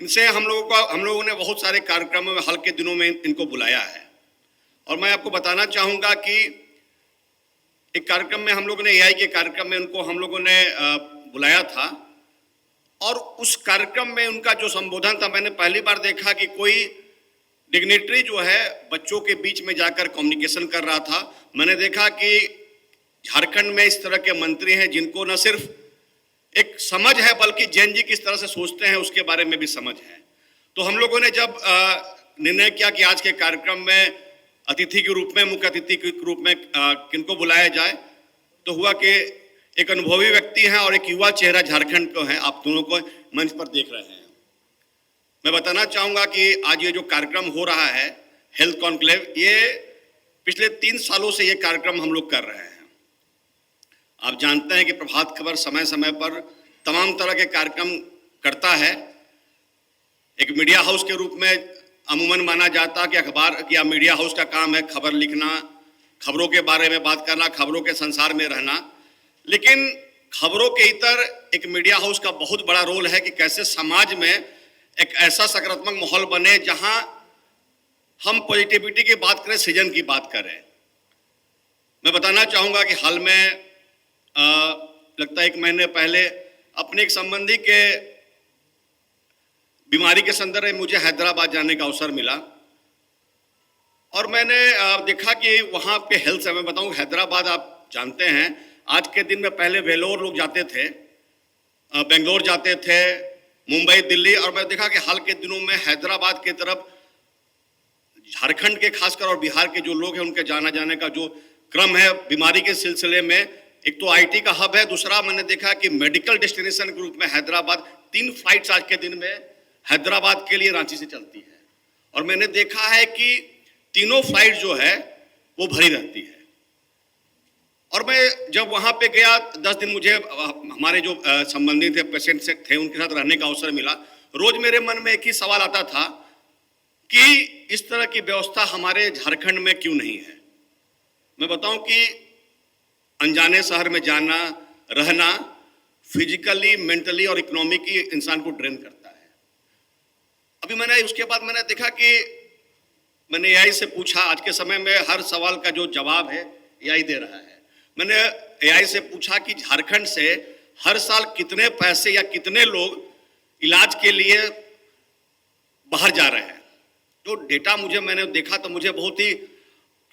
इनसे हम लोगों ने बहुत सारे कार्यक्रमों में हाल के दिनों में इनको बुलाया है। और मैं आपको बताना चाहूँगा कि एक कार्यक्रम में हम लोगों ने एआई के कार्यक्रम में उनको हम लोगों ने बुलाया था। और उस कार्यक्रम में उनका जो संबोधन था, मैंने पहली बार देखा कि कोई डिग्निटरी जो है बच्चों के बीच में जाकर कम्युनिकेशन कर रहा था। मैंने देखा कि झारखंड में इस तरह के मंत्री हैं जिनको न सिर्फ एक समझ है बल्कि जैन जी किस तरह से सोचते हैं उसके बारे में भी समझ है। तो हम लोगों ने जब निर्णय किया कि आज के कार्यक्रम में अतिथि के रूप में, मुख्य अतिथि के रूप में किनको बुलाया जाए, तो हुआ कि एक अनुभवी व्यक्ति हैं और एक युवा चेहरा झारखंड को है, आप दोनों को मंच पर देख रहे हैं। मैं बताना चाहूँगा कि आज ये जो कार्यक्रम हो रहा है हेल्थ कॉन्क्लेव, ये पिछले 3 सालों से ये कार्यक्रम हम लोग कर रहे हैं। आप जानते हैं कि प्रभात खबर समय समय पर तमाम तरह के कार्यक्रम करता है। एक मीडिया हाउस के रूप में अमूमन माना जाता है कि अखबार या मीडिया हाउस का काम है खबर लिखना, खबरों के बारे में बात करना, खबरों के संसार में रहना। लेकिन खबरों के इतर एक मीडिया हाउस का बहुत बड़ा रोल है कि कैसे समाज में एक ऐसा सकारात्मक माहौल बने जहां हम पॉजिटिविटी की बात करें, सृजन की बात करें। मैं बताना चाहूँगा कि हाल में लगता है 1 महीने पहले अपने एक संबंधी के बीमारी के संदर्भ में मुझे हैदराबाद जाने का अवसर मिला और मैंने देखा कि वहाँ पे हेल्थ से मैं बताऊँ, हैदराबाद आप जानते हैं आज के दिन में पहले वेलोर लोग जाते थे, बेंगलोर जाते थे, मुंबई, दिल्ली, और मैं देखा कि हाल के दिनों में हैदराबाद की तरफ झारखंड के खासकर और बिहार के जो लोग हैं उनके जाने का जो क्रम है बीमारी के सिलसिले में। एक तो आईटी का हब है, दूसरा मैंने देखा कि मेडिकल डेस्टिनेशन के रूप में हैदराबाद 3 फ्लाइट्स आज के दिन में हैदराबाद के लिए रांची से चलती है और मैंने देखा है कि तीनों फ्लाइट जो है वो भरी रहती है। और मैं जब वहाँ पे गया 10 दिन मुझे हमारे जो संबंधी थे, पेशेंट से थे, उनके साथ रहने का अवसर मिला। रोज मेरे मन में एक ही सवाल आता था कि इस तरह की व्यवस्था हमारे झारखंड में क्यों नहीं है। मैं बताऊं कि अनजाने शहर में जाना, रहना फिजिकली, मेंटली और इकोनॉमिकली इंसान को ड्रेन करता है। अभी मैंने उसके बाद मैंने देखा कि मैंने एआई से पूछा, आज के समय में हर सवाल का जो जवाब है एआई दे रहा है। मैंने एआई से पूछा कि झारखंड से हर साल कितने पैसे या कितने लोग इलाज के लिए बाहर जा रहे हैं। जो डेटा मैंने देखा तो मुझे बहुत ही,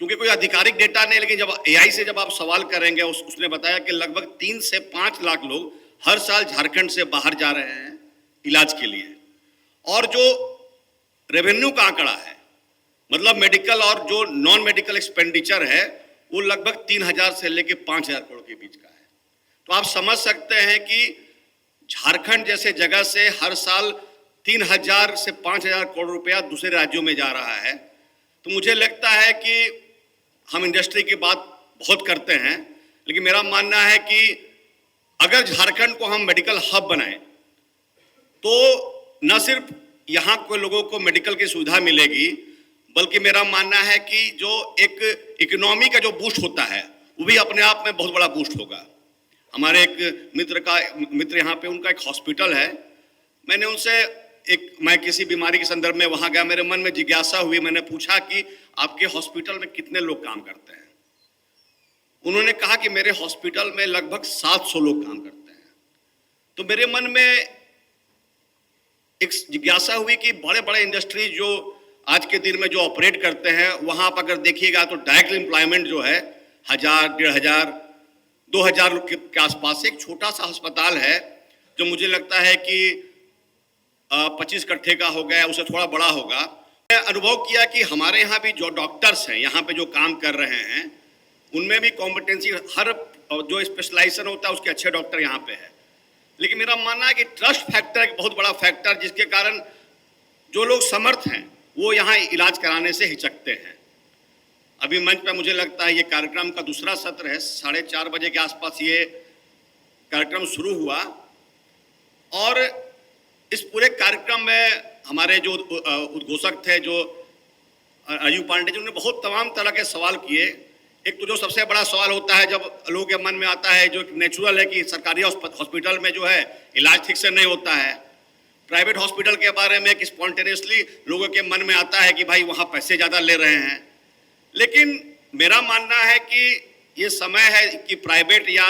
क्योंकि कोई आधिकारिक डेटा नहीं, लेकिन जब एआई से जब आप सवाल करेंगे उसने बताया कि लगभग 3 से 5 लाख लोग हर साल झारखंड से बाहर जा रहे हैं इलाज के लिए। और जो रेवेन्यू का आंकड़ा है, मतलब मेडिकल और जो नॉन मेडिकल एक्सपेंडिचर है, वो लगभग 3000 से लेकर 5000 करोड़ के बीच का है। तो आप समझ सकते हैं कि झारखंड जैसे जगह से हर साल 3000 से 5000 करोड़ रुपया दूसरे राज्यों में जा रहा है। तो मुझे लगता है कि हम इंडस्ट्री की बात बहुत करते हैं, लेकिन मेरा मानना है कि अगर झारखंड को हम मेडिकल हब बनाएं तो न सिर्फ यहाँ के लोगों को मेडिकल की सुविधा मिलेगी, बल्कि मेरा मानना है कि जो एक इकोनॉमी का जो बूस्ट होता है वो भी अपने आप में बहुत बड़ा बूस्ट होगा। हमारे एक मित्र यहाँ पे, उनका एक हॉस्पिटल है। मैंने उनसे मैं किसी बीमारी के संदर्भ में वहाँ गया, मेरे मन में जिज्ञासा हुई। मैंने पूछा कि आपके हॉस्पिटल में कितने लोग काम करते हैं। उन्होंने कहा कि मेरे हॉस्पिटल में लगभग 700 लोग काम करते हैं। तो मेरे मन में एक जिज्ञासा हुई कि बड़े बड़े इंडस्ट्री जो आज के दिन में जो ऑपरेट करते हैं, वहाँ आप अगर देखिएगा तो डायरेक्ट एम्प्लॉयमेंट जो है 1000, 1500, 2000 के आसपास। एक छोटा सा अस्पताल है जो मुझे लगता है कि 25 कट्ठे का हो गया, उससे थोड़ा बड़ा होगा। मैं अनुभव किया कि हमारे यहाँ भी जो डॉक्टर्स हैं, यहाँ पे जो काम कर रहे हैं, उनमें भी कॉम्पिटेंसी, हर जो स्पेशलाइजेशन होता है उसके अच्छे डॉक्टर यहाँ पे है। लेकिन मेरा मानना है कि ट्रस्ट फैक्टर एक बहुत बड़ा फैक्टर, जिसके कारण जो लोग समर्थ हैं वो यहाँ इलाज कराने से हिचकते हैं। अभी मंच पे मुझे लगता है ये कार्यक्रम का दूसरा सत्र है, 4:30 बजे के आसपास ये कार्यक्रम शुरू हुआ और इस पूरे कार्यक्रम में हमारे जो उद्घोषक थे, जो अयू पांडे जी, उन्होंने बहुत तमाम तरह के सवाल किए। एक तो जो सबसे बड़ा सवाल होता है, जब लोगों के मन में आता है, जो नेचुरल है कि सरकारी हॉस्पिटल में जो है इलाज ठीक से नहीं होता है, प्राइवेट हॉस्पिटल के बारे में कि स्पॉन्टेनियसली लोगों के मन में आता है कि भाई वहाँ पैसे ज़्यादा ले रहे हैं, लेकिन मेरा मानना है कि ये समय है कि प्राइवेट या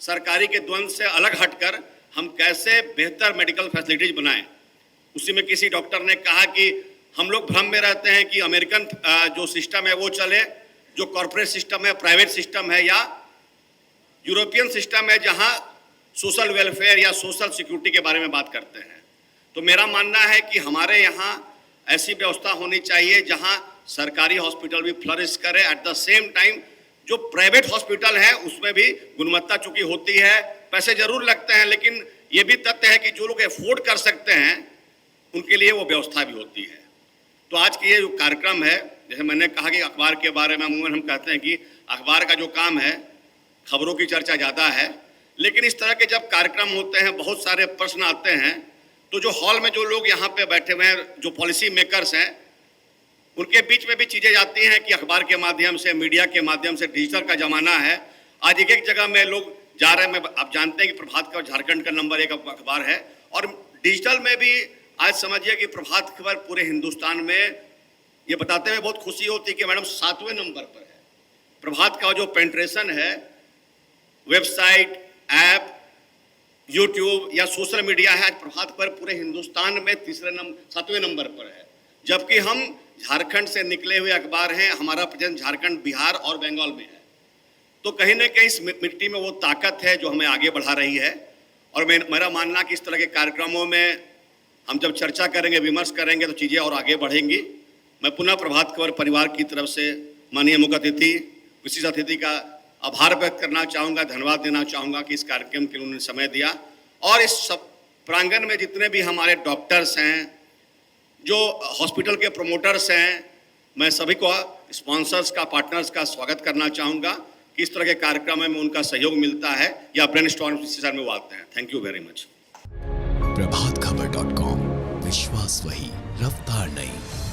सरकारी के द्वंद्व से अलग हटकर हम कैसे बेहतर मेडिकल फैसिलिटीज बनाएं। उसी में किसी डॉक्टर ने कहा कि हम लोग भ्रम में रहते हैं कि अमेरिकन जो सिस्टम है वो चले, जो कॉर्पोरेट सिस्टम है, प्राइवेट सिस्टम है, या यूरोपियन सिस्टम है जहां सोशल वेलफेयर या सोशल सिक्योरिटी के बारे में बात करते हैं। तो मेरा मानना है कि हमारे यहाँ ऐसी व्यवस्था होनी चाहिए जहां सरकारी हॉस्पिटल भी फ्लरिश करे, एट द सेम टाइम जो प्राइवेट हॉस्पिटल है उसमें भी गुणवत्ता चूंकि होती है, पैसे जरूर लगते हैं, लेकिन ये भी तथ्य है कि जो लोग अफोर्ड कर सकते हैं उनके लिए वो व्यवस्था भी होती है। तो आज की ये जो कार्यक्रम है, जैसे मैंने कहा कि अखबार के बारे में अमूमन हम कहते हैं कि अखबार का जो काम है खबरों की चर्चा ज़्यादा है, लेकिन इस तरह के जब कार्यक्रम होते हैं बहुत सारे प्रश्न आते हैं, तो जो हॉल में जो लोग यहाँ पे बैठे हुए हैं, जो पॉलिसी मेकर्स हैं, उनके बीच में भी चीज़ें जाती हैं कि अखबार के माध्यम से, मीडिया के माध्यम से, डिजिटल का ज़माना है। आज एक एक जगह में लोग जा रहे हैं। आप जानते हैं कि प्रभात खबर झारखंड का नंबर 1 अखबार है, और डिजिटल में भी आज समझिए कि प्रभात खबर पूरे हिंदुस्तान में ये बताते हुए बहुत खुशी होती है कि मैडम 7वें नंबर पर है। प्रभात का जो पेंट्रेशन है वेबसाइट, ऐप, यूट्यूब या सोशल मीडिया है, आज प्रभात खबर पूरे हिंदुस्तान में 7वें नंबर पर है, जबकि हम झारखंड से निकले हुए अखबार हैं। हमारा प्रेजेंस झारखंड, बिहार और बंगाल में है। तो कहीं ना कहीं इस मिट्टी में वो ताकत है जो हमें आगे बढ़ा रही है। और मेरा मानना कि इस तरह के कार्यक्रमों में हम जब चर्चा करेंगे, विमर्श करेंगे, तो चीज़ें और आगे बढ़ेंगी। मैं पुनः प्रभात खबर परिवार की तरफ से माननीय मुख्य अतिथि, विशिष्ट अतिथि का आभार व्यक्त करना चाहूँगा, धन्यवाद देना चाहूँगा कि इस कार्यक्रम के लिए उन्होंने समय दिया। और इस सब प्रांगण में जितने भी हमारे डॉक्टर्स हैं, जो हॉस्पिटल के प्रमोटर्स हैं, मैं सभी को, स्पॉन्सर्स का, पार्टनर्स का स्वागत करना चाहूँगा कि इस तरह के कार्यक्रम में उनका सहयोग मिलता है या ब्रेनस्टॉर्म सेशन में वो आते हैं। Thank you very much. प्रभातखबर.com, विश्वास वही, रफ्तार नहीं।